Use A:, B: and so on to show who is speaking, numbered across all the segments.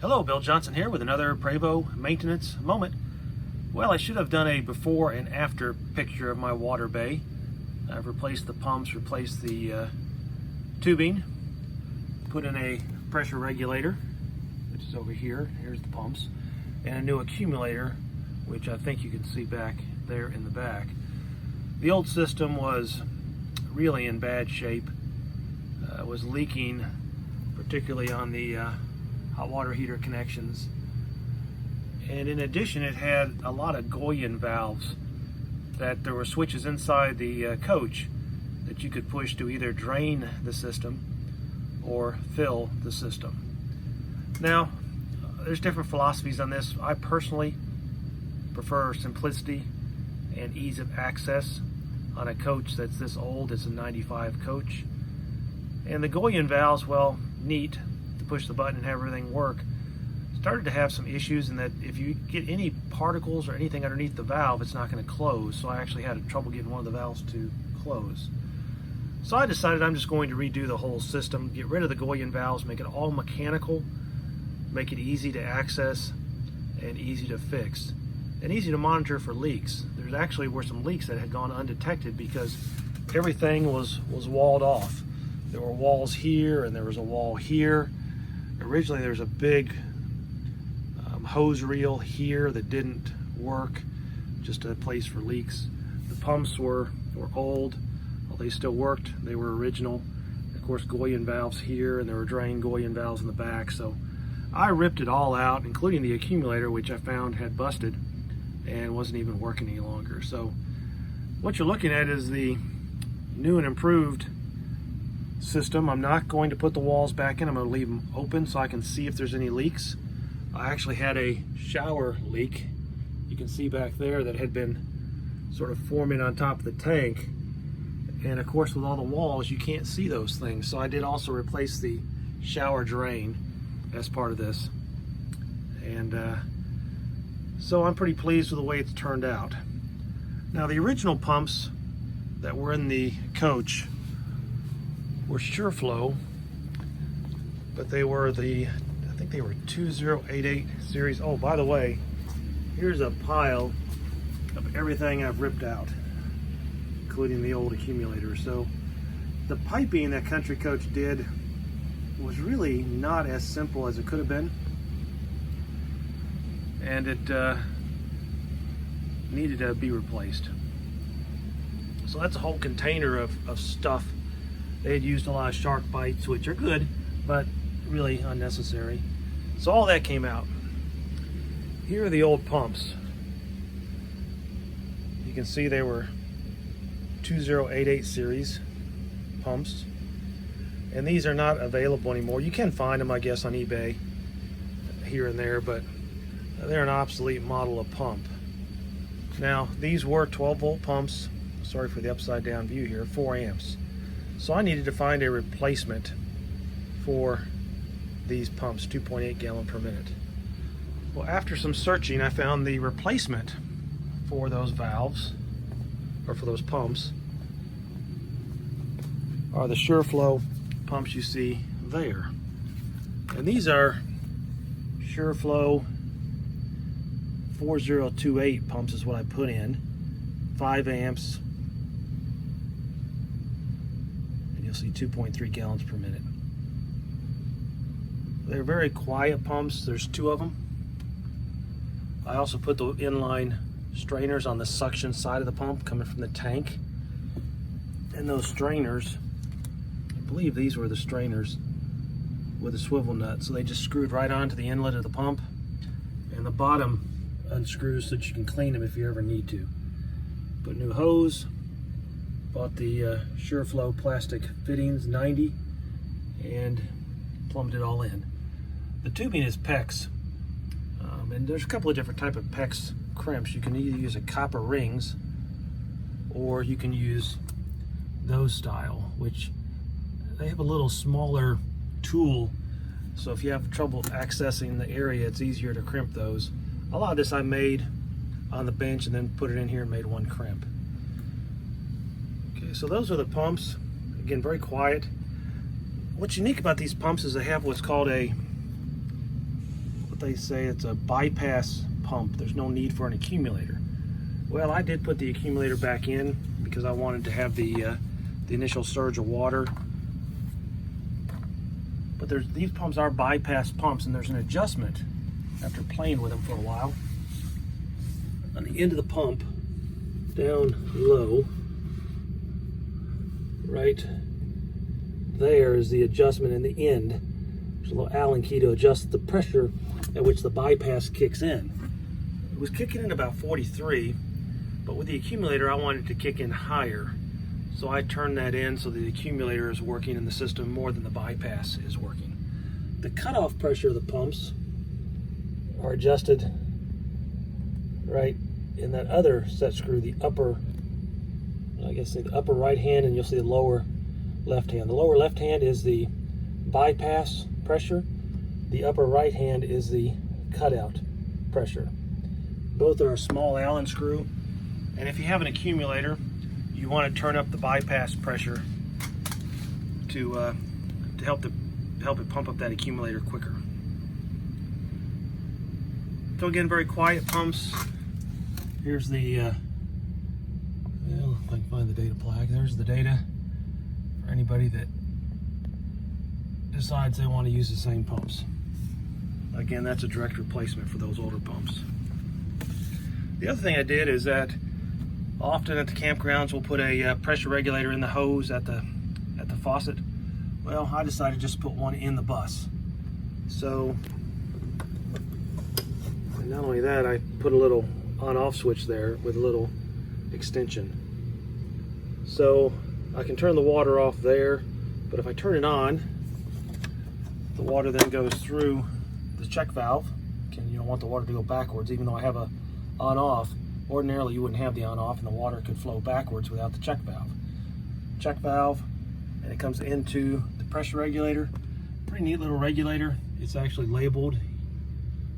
A: Hello, Bill Johnson here with another Prevost maintenance moment. Well, I should have done a before and after picture of my water bay. I've replaced the pumps, replaced the tubing, put in a pressure regulator, which is over here. Here's the pumps, and a new accumulator, which I think you can see back there in the back. The old system was really in bad shape. It was leaking, particularly on the hot water heater connections, and in addition it had a lot of Goyen valves that there were switches inside the coach that you could push to either drain the system or fill the system. Now there's different philosophies on this. I personally prefer simplicity and ease of access on a coach that's this old. It's a 95 coach, and the Goyen valves, well, neat to push the button and have everything work, started to have some issues in that if you get any particles or anything underneath the valve, it's not going to close. So I actually had trouble getting one of the valves to close. So I decided I'm just going to redo the whole system, get rid of the Goyen valves, make it all mechanical, make it easy to access and easy to fix and easy to monitor for leaks. There's actually were some leaks that had gone undetected because everything was walled off. There were walls here and there was a wall here. Originally there was a big hose reel here that didn't work, just a place for leaks. The pumps were old. Well, they still worked. They were original. Of course, Goyen valves here, and there were drain Goyen valves in the back. So I ripped it all out, including the accumulator, which I found had busted and wasn't even working any longer. So what you're looking at is the new and improved system. I'm not going to put the walls back in. I'm going to leave them open so I can see if there's any leaks. I actually had a shower leak, you can see back there, that had been sort of forming on top of the tank, and of course with all the walls you can't see those things. So I did also replace the shower drain as part of this, and so I'm pretty pleased with the way it's turned out. Now the original pumps that were in the coach were SureFlow, but they were I think they were 2088 series. Oh, by the way, here's a pile of everything I've ripped out, including the old accumulator. So the piping that Country Coach did was really not as simple as it could have been, and it needed to be replaced. So that's a whole container of stuff. They had used a lot of shark bites, which are good, but really unnecessary. So all that came out. Here are the old pumps. You can see they were 2088 series pumps, and these are not available anymore. You can find them, I guess, on eBay here and there, but they're an obsolete model of pump. Now these were 12-volt pumps. Sorry for the upside down view here. 4 amps. So I needed to find a replacement for these pumps, 2.8 gallon per minute. Well, after some searching, I found the replacement for those valves, or for those pumps, are the SureFlow pumps you see there. And these are SureFlow 4028 pumps is what I put in. 5 amps, and you'll see 2.3 gallons per minute. They're very quiet pumps. There's 2 of them. I also put the inline strainers on the suction side of the pump coming from the tank. And those strainers, I believe these were the strainers with a swivel nut. So they just screwed right onto the inlet of the pump. And the bottom unscrews so that you can clean them if you ever need to. Put a new hose. Bought the SureFlow plastic fittings, 90, and plumbed it all in. The tubing is PEX, and there's a couple of different type of PEX crimps. You can either use a copper rings, or you can use those style, which they have a little smaller tool, so if you have trouble accessing the area, it's easier to crimp those. A lot of this I made on the bench and then put it in here and made one crimp. Okay, so those are the pumps. Again, very quiet. What's unique about these pumps is they have what's called a they say it's a bypass pump. There's no need for an accumulator. Well, I did put the accumulator back in because I wanted to have the initial surge of water. But these pumps are bypass pumps, and there's an adjustment after playing with them for a while. On the end of the pump, down low, right there is the adjustment in the end. There's a little Allen key to adjust the pressure at which the bypass kicks in. It was kicking in about 43, but with the accumulator I wanted to kick in higher. So I turned that in so the accumulator is working in the system more than the bypass is working. The cutoff pressure of the pumps are adjusted right in that other set screw, the upper, I guess the upper right hand, and you'll see the lower left hand. The lower left hand is the bypass pressure. The upper right hand is the cutout pressure. Both are a small Allen screw, and if you have an accumulator, you want to turn up the bypass pressure to help it pump up that accumulator quicker. So again, very quiet pumps. Here's the, well, if I can find the data plaque, there's the data for anybody that decides they want to use the same pumps. Again, that's a direct replacement for those older pumps. The other thing I did is that often at the campgrounds we'll put a pressure regulator in the hose at the faucet. Well, I decided to just put one in the bus. So, and not only that, I put a little on-off switch there with a little extension. So I can turn the water off there, but if I turn it on, the water then goes through the check valve. You don't want the water to go backwards, even though I have a on-off. Ordinarily you wouldn't have the on-off and the water could flow backwards without the check valve. Check valve, and it comes into the pressure regulator. Pretty neat little regulator. It's actually labeled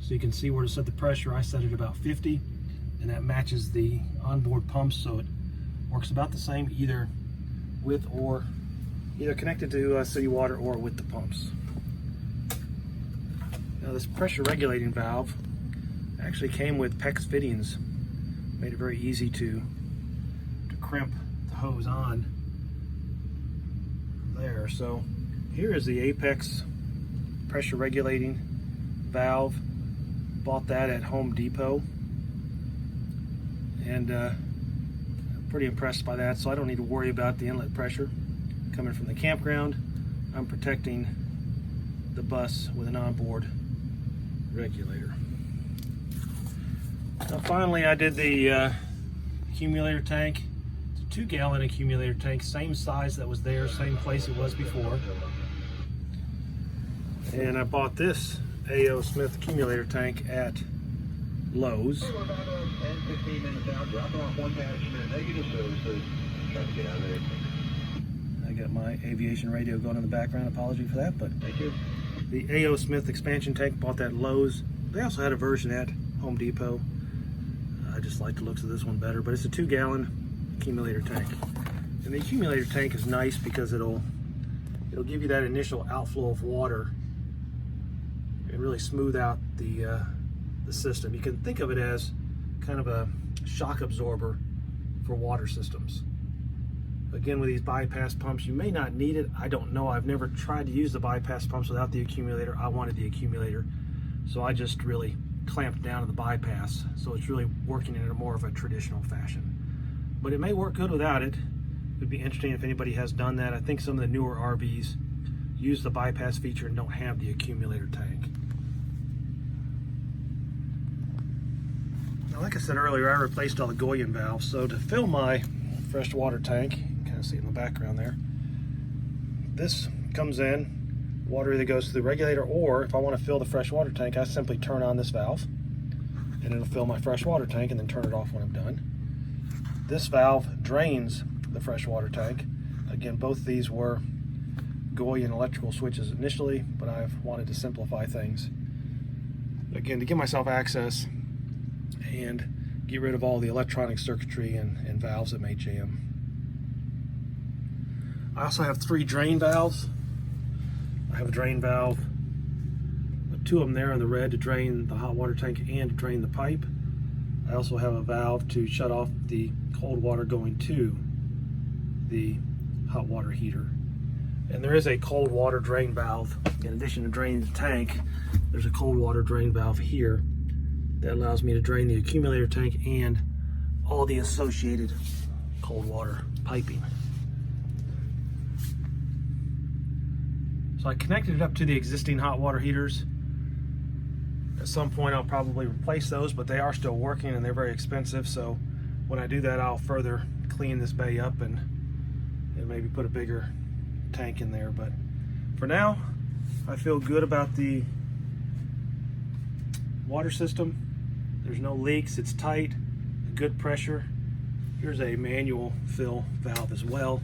A: so you can see where to set the pressure. I set it about 50, and that matches the onboard pumps, so it works about the same either with or either connected to city water or with the pumps. Now this pressure regulating valve actually came with PEX fittings. Made it very easy to crimp the hose on there. So here is the Apex pressure regulating valve. Bought that at Home Depot, and I'm pretty impressed by that, so I don't need to worry about the inlet pressure coming from the campground. I'm protecting the bus with an onboard regulator. Now finally I did the accumulator tank. It's a 2-gallon accumulator tank, same size that was there, same place it was before. And I bought this A.O. Smith accumulator tank at Lowe's. I got my aviation radio going in the background, apology for that, but thank you. The A.O. Smith expansion tank, bought that at Lowe's. They also had a version at Home Depot. I just like the looks of this one better, but it's a 2-gallon accumulator tank. And the accumulator tank is nice because it'll give you that initial outflow of water and really smooth out the system. You can think of it as kind of a shock absorber for water systems. Again, with these bypass pumps, you may not need it. I don't know. I've never tried to use the bypass pumps without the accumulator. I wanted the accumulator, so I just really clamped down on the bypass, so it's really working in a more of a traditional fashion. But it may work good without it. It would be interesting if anybody has done that. I think some of the newer RVs use the bypass feature and don't have the accumulator tank. Now, like I said earlier, I replaced all the Goyen valves, so to fill my fresh water tank, you can kind of see in the background there, this comes in. Water either goes to the regulator, or if I want to fill the fresh water tank, I simply turn on this valve and it'll fill my fresh water tank and then turn it off when I'm done. This valve drains the fresh water tank. Again, both these were Goyen electrical switches initially, but I've wanted to simplify things. Again, to give myself access and get rid of all the electronic circuitry and valves that may jam. I also have 3 drain valves. I have a drain valve, a two of them there in the red to drain the hot water tank and to drain the pipe. I also have a valve to shut off the cold water going to the hot water heater. And there is a cold water drain valve. In addition to draining the tank, there's a cold water drain valve here that allows me to drain the accumulator tank and all the associated cold water piping. So I connected it up to the existing hot water heaters. At some point I'll probably replace those, but they are still working and they're very expensive. So when I do that, I'll further clean this bay up and maybe put a bigger tank in there. But for now, I feel good about the water system. There's no leaks, it's tight, good pressure. Here's a manual fill valve as well.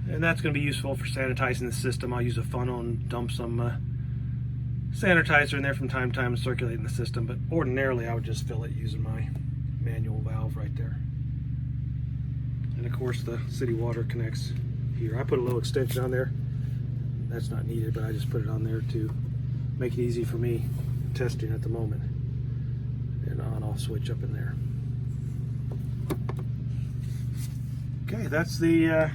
A: And that's going to be useful for sanitizing the system. I'll use a funnel and dump some sanitizer in there from time to time and circulate in the system. But ordinarily, I would just fill it using my manual valve right there. And of course, the city water connects here. I put a little extension on there. That's not needed, but I just put it on there to make it easy for me testing at the moment. And on-off switch up in there. Okay, that's the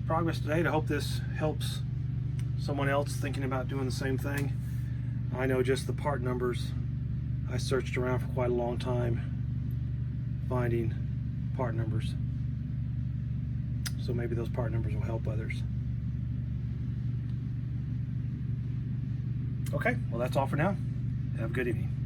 A: progress today. I hope this helps someone else thinking about doing the same thing. I know just the part numbers. I searched around for quite a long time finding part numbers. So maybe those part numbers will help others. Okay, well that's all for now. Have a good evening.